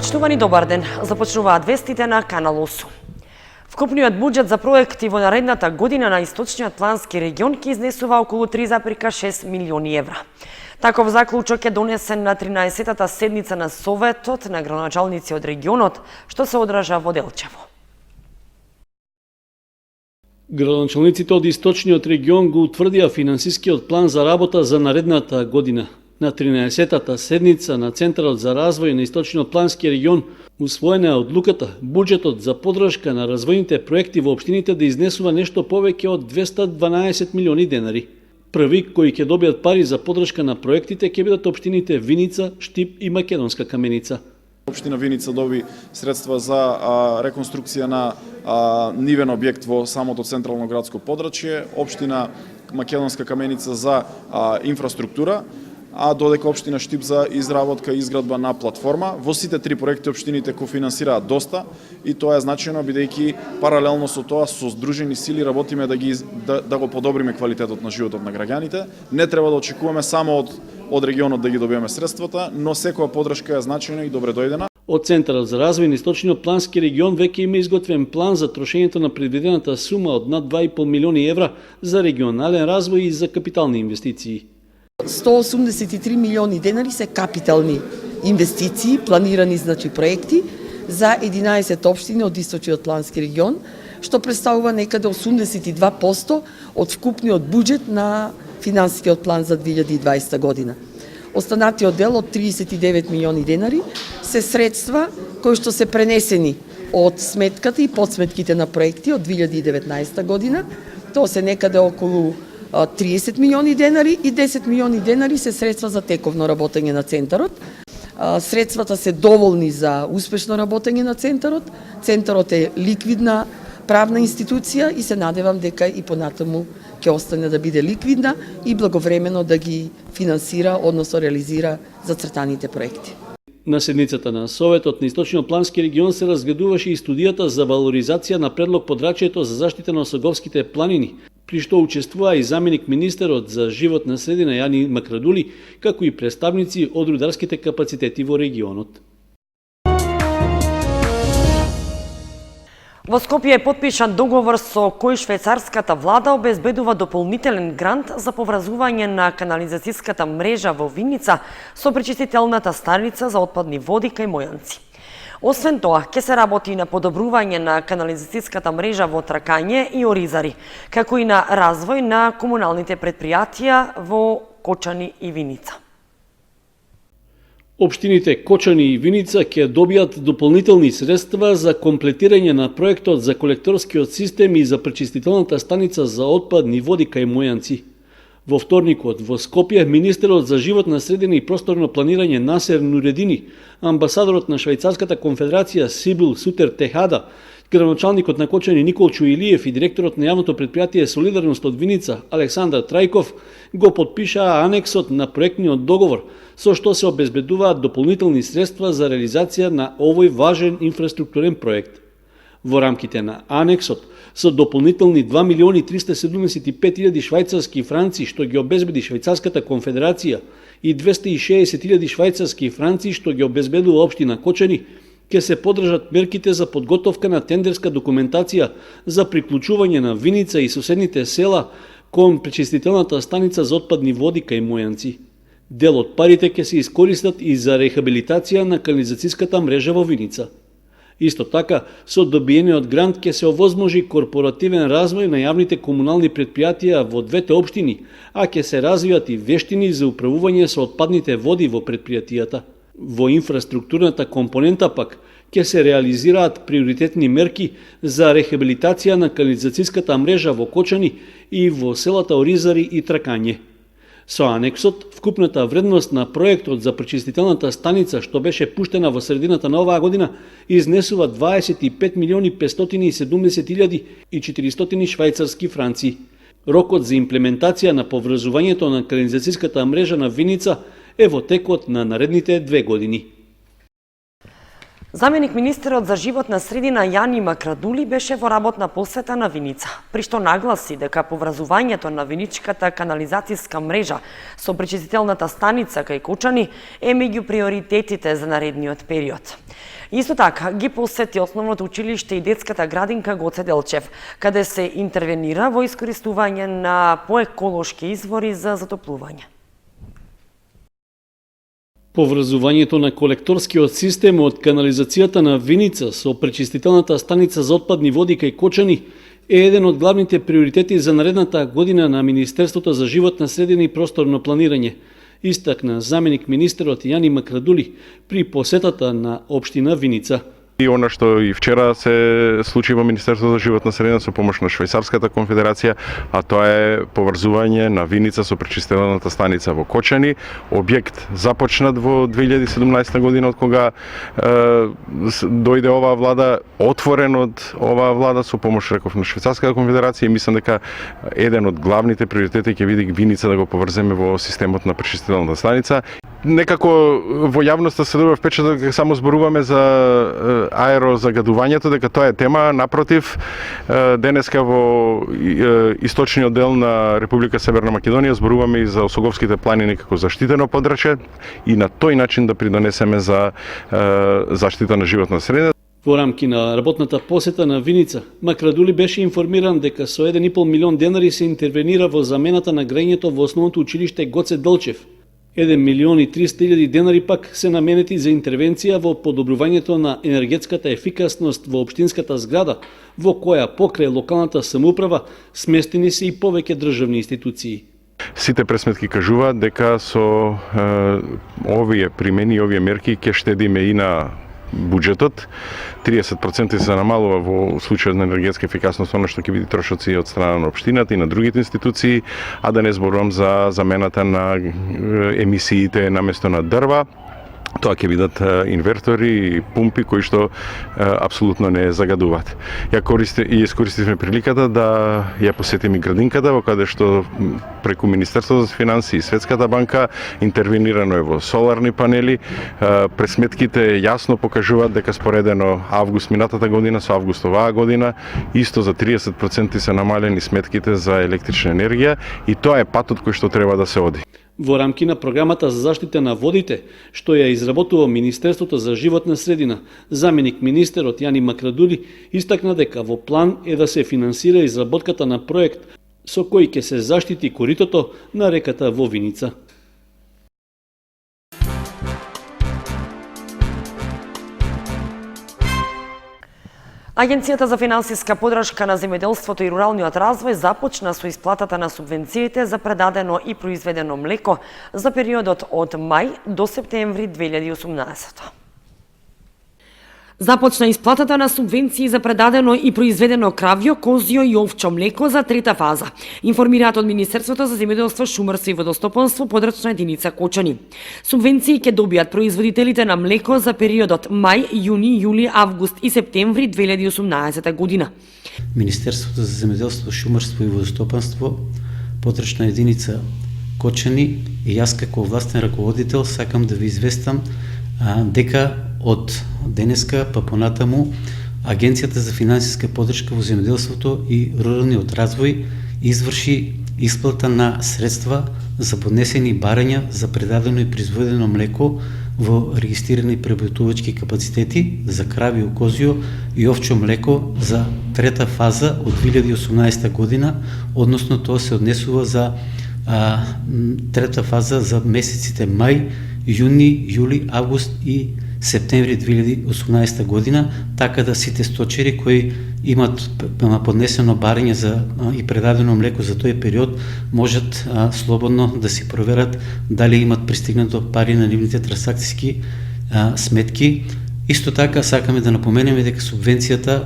Почитувани, добар ден. Започнуваат вестите на Канал 8. Вкупниот буџет за проекти во наредната година на Источниот плански регион ќе изнесува околу 3,6 милиони евра. Таков заклучок е донесен на 13-тата седница на Советот на градоначалници од регионот, што се одржа во Делчево. Градоначалниците од Источниот регион го утврдија финансискиот план за работа за наредната година. На 13-тата седница на Центарот за развој на Источниот плански регион усвоена е одлуката буџетот за поддршка на развојните проекти во општините да изнесува нешто повеќе од 212 милиони денари. Први кои ќе добијат пари за поддршка на проектите ќе бидат општините Виница, Штип и Македонска Каменица. Општина Виница доби средства за реконструкција на нивен објект во самото централно градско подрачје, општина Македонска Каменица за инфраструктура, а додека општина Штип за изработка и изградба на платформа. Во сите три проекти општините кофинансираат доста и тоа е значајно бидејќи паралелно со тоа со здружени сили работиме да го подобриме квалитетот на животот на граѓаните. Не треба да очекуваме само од регионот да ги добиеме средствата, но секоја поддршка е значајна и добре дојдена. Од Центарот за развој на Источниот плански регион веќе има изготвен план за трошењето на предвидената сума од над 2,5 милиони евра за регионален развој и за капитални инвестиции. 183 милиони денари се капитални инвестиции, планирани проекти за 11 општини од Источниот плански регион, што представува некаде 82% од вкупниот буџет на финансискиот план за 2020 година. Останатиот дел од 39 милиони денари се средства кои што се пренесени од сметката и подсметките на проекти од 2019 година. Тоа се некаде околу 30 милиони денари и 10 милиони денари се средства за тековно работење на Центарот. Средствата се доволни за успешно работење на Центарот. Центарот е ликвидна правна институција и се надевам дека и понатаму ќе остане да биде ликвидна и благовремено да ги финансира, односно реализира зацртаните проекти. На седницата на Советот на Источниот плански регион се разгледуваше и студијата за валоризација на предлог подрачјето за заштита на Осоговските планини, при што учествува и заменик министерот за животна средина Јани Макрадули, како и представници од рударските капацитети во регионот. Во Скопје е потпишан договор со кој швајцарската влада обезбедува дополнителен грант за поврзување на канализацијската мрежа во Виница со пречистителната станица за отпадни води кај Мојанци. Освен тоа, ќе се работи и на подобрување на канализацијската мрежа во Тракање и Оризари, како и на развој на комуналните претпријатија во Кочани и Виница. Општините Кочани и Виница ќе добијат дополнителни средства за комплетирање на проектот за колекторскиот систем и за пречистителната станица за отпадни води кај Мојанци. Во вторникот во Скопје министерот за животна средина и просторно планирање Насер Нуредини, амбасадорот на Швајцарската конфедерација Сибил Сутер Техада, градоначалникот на Кочани Никол Чуилиев и директорот на јавното претпријатие Солидарност од Виница Александар Трајков го потпишаа анексот на проектниот договор, со што се обезбедуваат дополнителни средства за реализација на овој важен инфраструктурен проект. Во рамките на анексот, со дополнителни 2 милиони 375 илјади швајцарски франци што ги обезбеди Швајцарската конфедерација и 260 илјади швајцарски франци што ги обезбедува општина Кочани, ќе се поддржат мерките за подготовка на тендерска документација за приклучување на Виница и соседните села кон пречистителната станица за отпадни води кај Мојанци. Дел од парите ќе се искористат и за рехабилитација на канализацијската мрежа во Виница. Исто така, со добиениот грант ќе се овозможи корпоративен развој на јавните комунални претпријатија во двете општини, а ќе се развијат и вештини за управување со отпадните води во претпријатијата. Во инфраструктурната компонента пак ќе се реализираат приоритетни мерки за рехабилитација на канализацијската мрежа во Кочани и во селата Оризари и Тракање. Со анексот, вкупната вредност на проектот за пречистителната станица што беше пуштена во средината на оваа година изнесува 25 милиони 570 илјади и 400 швајцарски франци. Рокот за имплементација на поврзувањето на канализацијската мрежа на Виница е во текот на наредните 2 години. Заменик министерот за животна средина Јани Макрадули беше во работна посета на Виница, при што нагласи дека поврзувањето на виничката канализацијска мрежа со пречистителната станица кај Кочани е меѓу приоритетите за наредниот период. Исто така ги посети основното училиште и детската градинка Гоце Делчев, каде се интервенира во искористување на поеколошки извори за затоплување. Поврзувањето на колекторскиот систем од канализацијата на Виница со пречистителната станица за отпадни води кај Кочани е еден од главните приоритети за наредната година на Министерството за животна средина и просторно планирање, истакна заменик министерот Јани Макрадули при посетата на општина Виница. И она што и вчера се случи во Министерството за животна средина со помош на Швајцарската конфедерација, а тоа е поврзување на Виница со пречистителната станица во Кочани, објект започнат во 2017 година од кога дојде оваа влада, отворен од оваа влада со помош, реков, на Швајцарската конфедерација, и мислам дека еден од главните приоритети ќе биде Виница да го поврземе во системот на пречистителната станица. Некако во јавноста се добива впечаток дека само зборуваме за аерозагадувањето, дека тоа е тема. Напротив, денеска во источниот дел на Република Северна Македонија зборуваме и за Осоговските планини како заштитено подрачје и на тој начин да придонесеме за заштита на животна средина. Во рамки на работната посета на Виница, Макрадули беше информиран дека со 1,5 милион денари се интервенира во замената на грењето во основното училиште Гоце Делчев. 1 милион и 300 илјади денари пак се наменети за интервенција во подобрувањето на енергетската ефикасност во општинската зграда, во која покрај локалната самоуправа сместени се и повеќе државни институции. Сите пресметки кажуваат дека со овие примени, овие мерки ќе штедиме и на буџетот. 30% се намалува во случајот на енергетска ефикасност она што ќе биде трошоци од страна на општината и на другите институции, а да не зборувам за замената на емисиите наместо на дрва. Тоа ќе бидат инвертори и пумпи кои што апсолутно не загадуваат. Ја искористивме приликата да ја посетиме градинката, во каде што преку Министерството за финансии и Светската банка интервенирано е во соларни панели. Пресметките јасно покажуваат дека споредено август минатата година со август оваа година исто за 30% се намалени сметките за електрична енергија и тоа е патот кој што треба да се оди. Во рамки на програмата за заштита на водите, што ја изработува Министерството за животна средина, заменик министерот Јани Макрадули истакна дека во план е да се финансира изработката на проект со кој ќе се заштити коритото на реката во Виница. Агенцијата за финансиска подршка на земјоделството и руралниот развој започна со исплатата на субвенциите за предадено и произведено млеко за периодот од мај до септември 2018. Започна исплатата на субвенции за предадено и произведено кравјо, козјо и овчо млеко за трета фаза, информираат од Министерството за земјоделство, шумарство и водостопанство, подрачна единица Кочани. Субвенции ќе добијат производителите на млеко за периодот мај, јуни, јули, август и септември 2018 година. Министерството за земјоделство, шумарство и водостопанство, подрачна единица Кочани и јас како властен раководител сакам да ви известам дека од денеска па понатаму Агенцијата за финансиска подршка во земјоделството и руралниот развој изврши исплата на средства за поднесени барања за предадено и произведено млеко во регистрирани преработувачки капацитети за кравјо, козјо и овчо млеко за трета фаза од 2018 година, односно тоа се однесува за трета фаза за месеците мај, јуни, јули, август и септември 2018 година, така да сите сточери кои имат поднесено барање за и предадено млеко за тој период можат слободно да си проверат дали имат пристигнато пари на нивните трансакциски сметки. Исто така сакаме да напоменеме дека субвенцијата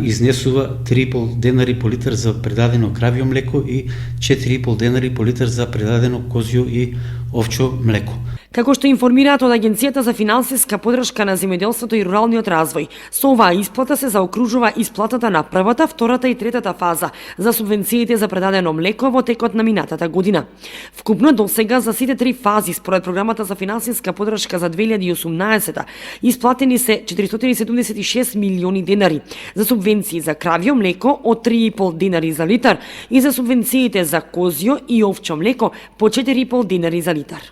изнесува 3,5 денари по литар за предадено кравјо млеко и 4,5 денари по литар за предадено козјо и овчо млеко. Како што информираат од Агенцијата за финансиска подршка на земјоделството и руралниот развој, со оваа исплата се заокружува исплатата на првата, втората и третата фаза за субвенциите за предадено млеко во текот на минатата година. Вкупно досега за сите три фази според програмата за финансиска подршка за 2018 исплатени се 476 милиони денари за субвенции за кравјо млеко од 3,5 денари за литар и за субвенциите за козјо и овчо млеко по 4,5 денари за литар.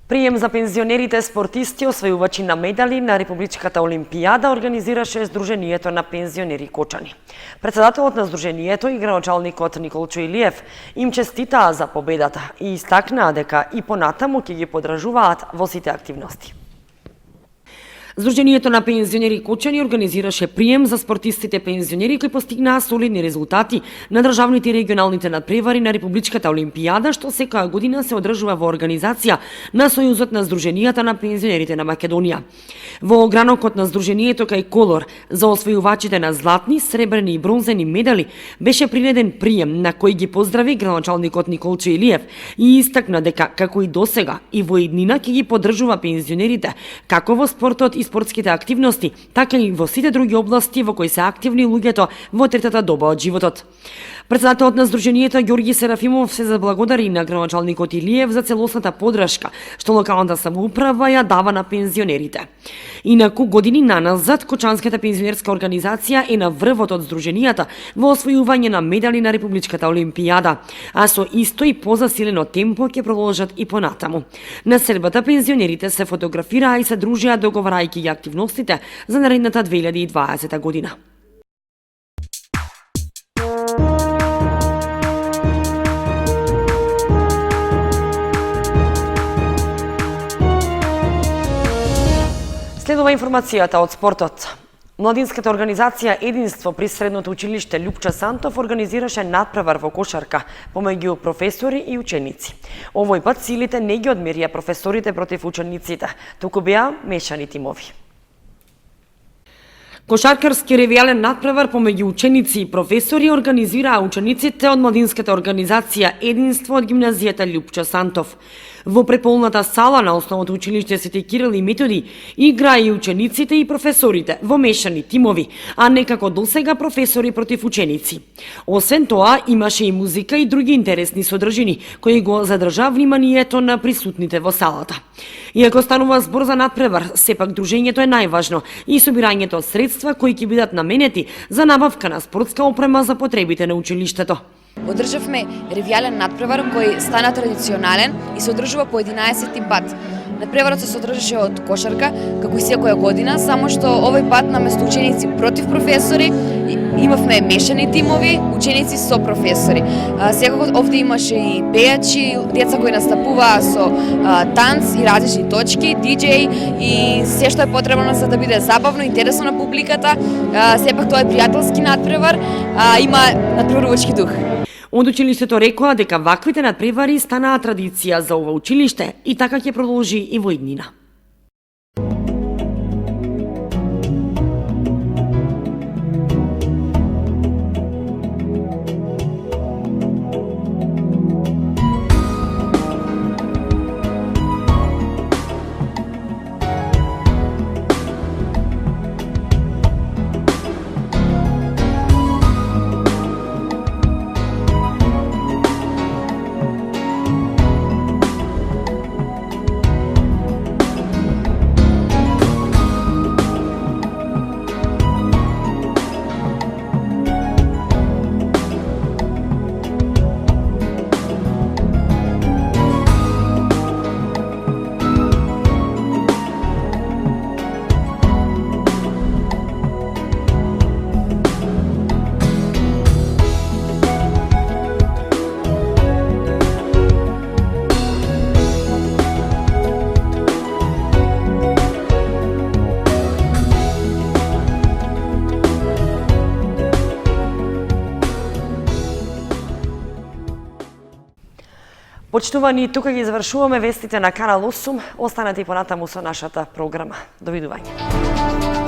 Прием за пензионерите спортисти освојувачи на медали на Републичката олимпијада организираше Сдруженијето на пензионери Кочани. Председателот на Сдруженијето и градоначалникот Николчо Илиев им честитаа за победата и истакнаа дека и понатаму ќе ги поддржуваат во сите активности. Сдруженијето на пензионери Кочани организираше прием за спортистите пензионери кои постигнаа солидни резултати на државните и регионалните надпревари на Републичката олимпијада, што секоја година се одржува во организација на Сојузот на Сдруженијата на пензионерите на Македонија. Во огранокот на Сдруженијето кај Колор за освојувачите на златни, сребрени и бронзени медали беше приреден прием на кој ги поздрави градоначалникот Николчо Илиев и истакна дека како и досега и во иднина ќе ги поддржува пензионерите како во спортот и спортските активности, така и во сите други области во кои се активни луѓето во третата доба од животот. Председателот на Сдруженијето Ѓорги Серафимов се заблагодари на градоначалникот Илиев за целосната поддршка што локалната самоуправа ја дава на пензионерите. Инаку години наназад Кочанската пензионерска организација е на врвот од Сдруженијата во освојување на медали на Републичката олимпијада, а со исто и позасилено темпо ќе продолжат и понатаму. На селбата пензионерите се фотографираа и се дружеа договарајќи ги активностите за наредната 2020 година. Следува информацијата од спортот. Младинската организација Единство при средното училиште Љупча Сантов организираше надпревар во кошарка помеѓу професори и ученици. Овој пат силите не ги одмерија професорите против учениците, туку беа мешани тимови. Кошаркарски ревијален надпревар помеѓу ученици и професори организираа учениците од младинската организација Единство од гимназијата Љупча Сантов. Во преполната сала на основното училиште Свети Кирил и Методи играа и учениците и професорите во мешани тимови, а не како досега професори против ученици. Освен тоа, имаше и музика и други интересни содржини кои го задржаа вниманието на присутните во салата. Иако станува збор за надпревар, сепак дружењето е најважно и собирањето од средства кои ќе бидат наменети за набавка на спортска опрема за потребите на училиштето. Одржавме ревијален надпревар кој стана традиционален и се одржува по 11 пат. Надпреварот се содржеше од кошарка, како и секоја година, само што овој пат наместо ученици против професори имавме мешани тимови, ученици со професори. Секако овде имаше и пејачи, деца кои настапуваа со танц и различни точки, диџеј и се што е потребно за да биде забавно, интересно на публиката. Сепак тоа е пријателски надпревар, има надпреварувачки дух. Од училиштето рекоа дека ваквите надпревари станаа традиција за ова училиште и така ќе продолжи и во иднина. Почитувани, тука ги завршуваме вестите на Канал 8. Останете и понатаму со нашата програма. Довидување.